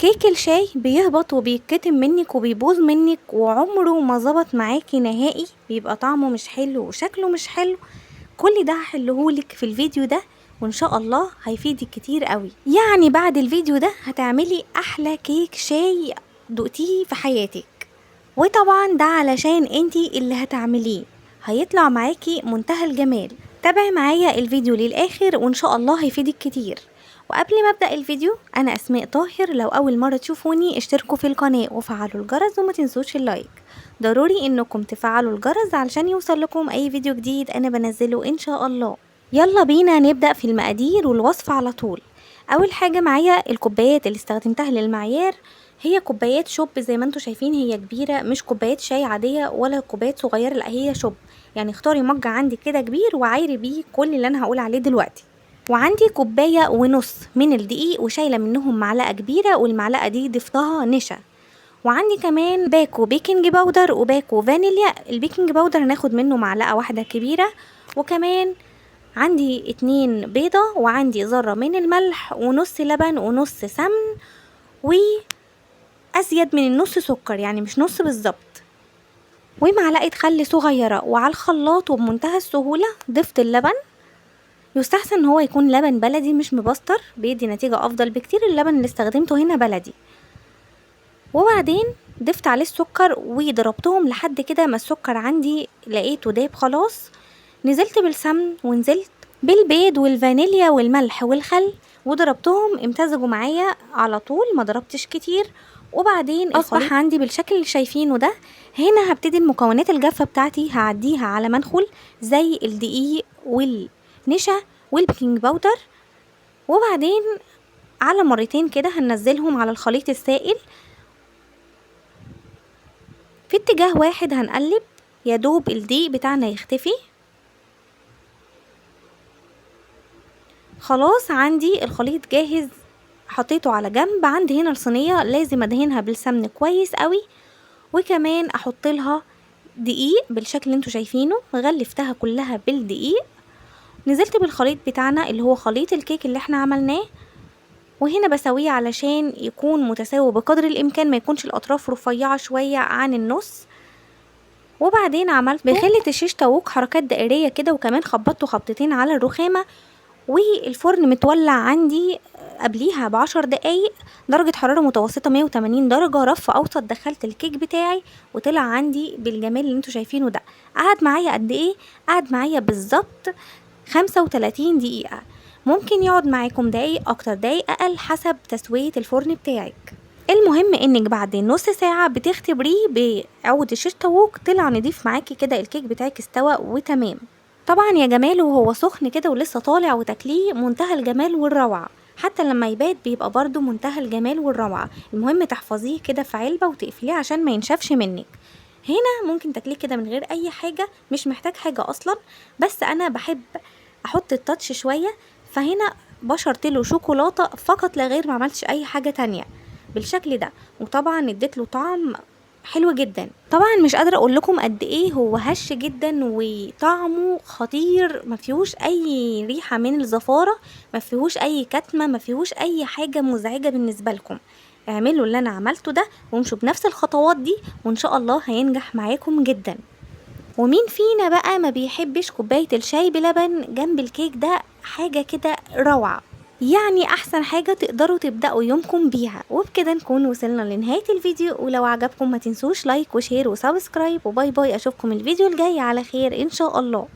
كيك الشاي بيهبط وبيتكتم منك وبيبوظ منك وعمره ما ظبط معاكي نهائي، بيبقى طعمه مش حلو وشكله مش حلو. كل ده هحلهولك في الفيديو ده، وان شاء الله هيفيدك كتير قوي. يعني بعد الفيديو ده هتعملي احلى كيك شاي دقتيه في حياتك، وطبعا ده علشان انتي اللي هتعمليه، هيطلع معاكي منتهى الجمال. تابعي معايا الفيديو للاخر وان شاء الله هيفيدك كتير. وقبل ما ابدا الفيديو، انا اسماء طاهر. لو اول مره تشوفوني اشتركوا في القناه وفعلوا الجرس وما تنسوش اللايك. ضروري انكم تفعلوا الجرس علشان يوصل لكم اي فيديو جديد انا بنزله ان شاء الله. يلا بينا نبدا في المقادير والوصفه على طول. اول حاجه معايا الكوبايات اللي استخدمتها للمعيار، هي كوبايات شوب زي ما انتوا شايفين، هي كبيره مش كوبايات شاي عاديه ولا كوبايات صغيره، لا هي شوب. يعني اختاري مج عندك كده كبير وعايري بيه كل اللي انا هقول عليه دلوقتي. وعندي كوبايه ونص من الدقيق وشايله منهم معلقه كبيره، والمعلقه دي ضفتها نشا. وعندي كمان باكو بيكنج باودر وباكو فانيليا. البيكنج باودر هناخد منه معلقه واحده كبيره، وكمان عندي 2 بيضه، وعندي ذره من الملح ونص لبن ونص سمن، وازيد من النص سكر، يعني مش نص بالظبط، ومعلقه خل صغيره. وعلى الخلاط وبمنتهى السهوله ضفت اللبن. يستحسن ان هو يكون لبن بلدي مش مبستر، بيدي نتيجة افضل بكتير. اللبن اللي استخدمته هنا بلدي. وبعدين ضفت عليه السكر وضربتهم لحد كده ما السكر عندي لقيته داب خلاص. نزلت بالسمن ونزلت بالبيض والفانيليا والملح والخل وضربتهم، امتزجوا معايا على طول، ما ضربتش كتير. وبعدين اصبح عندي بالشكل اللي شايفينه ده. هنا هبتدي المكونات الجافة بتاعتي هعديها على منخل زي الدقيق والنشا والبيكنج باودر، وبعدين على مرتين كده هننزلهم على الخليط السائل في اتجاه واحد. هنقلب يا دوب الدقيق بتاعنا يختفي. خلاص عندي الخليط جاهز، حطيته على جنب. عندي هنا الصينية لازم ادهنها بالسمن كويس قوي، وكمان احط لها دقيق بالشكل اللي انتوا شايفينه. غلفتها كلها بالدقيق. نزلت بالخليط بتاعنا اللي هو خليط الكيك اللي احنا عملناه، وهنا بسويه علشان يكون متساوي بقدر الامكان، ما يكونش الاطراف رفيعه شويه عن النص. وبعدين عملت بخلة الشيش طاووق حركات دائريه كده، وكمان خبطته خبطتين على الرخامه. والفرن متولع عندي قبليها ب10 دقايق، درجه حراره متوسطه 180 درجه، رف اوسط. دخلت الكيك بتاعي وطلع عندي بالجمال اللي انتوا شايفينه ده. قعد معايا قد ايه؟ قعد معايا بالظبط 35 دقيقه. ممكن يقعد معاكم دقايق اكتر دقايق اقل حسب تسوية الفرن بتاعك. المهم انك بعد نص ساعة بتختبريه بعود الشيش طاووق، طلع نضيف معاكي كده، الكيك بتاعك استوى وتمام. طبعا يا جماله وهو سخن كده ولسه طالع وتاكليه منتهى الجمال والروعة، حتى لما يبات بيبقى برضو منتهى الجمال والروعة. المهم تحفظيه كده في علبة وتقفليه عشان ما ينشفش منك. هنا ممكن تاكليه كده من غير اي حاجة، مش محتاج حاجة اصلا، بس انا بحب احط التاتش شوية، فهنا بشرت له شوكولاته فقط لا غير، ما عملتش اي حاجه تانية بالشكل ده. وطبعا اديت له طعم حلو جدا. طبعا مش قادره اقول لكم قد ايه هو هش جدا وطعمه خطير، ما فيهوش اي ريحه من الزفاره، ما فيهوش اي كتمه، ما فيهوش اي حاجه مزعجه بالنسبه لكم. اعملوا اللي انا عملته ده وامشوا بنفس الخطوات دي، وان شاء الله هينجح معاكم جدا. ومين فينا بقى ما بيحبش كوباية الشاي بلبن جنب الكيك ده؟ حاجة كده روعة، يعني احسن حاجة تقدروا تبدأوا يومكم بيها. وبكده نكون وصلنا لنهاية الفيديو، ولو عجبكم ما تنسوش لايك وشير وسبسكرايب، وباي باي. اشوفكم الفيديو الجاي على خير ان شاء الله.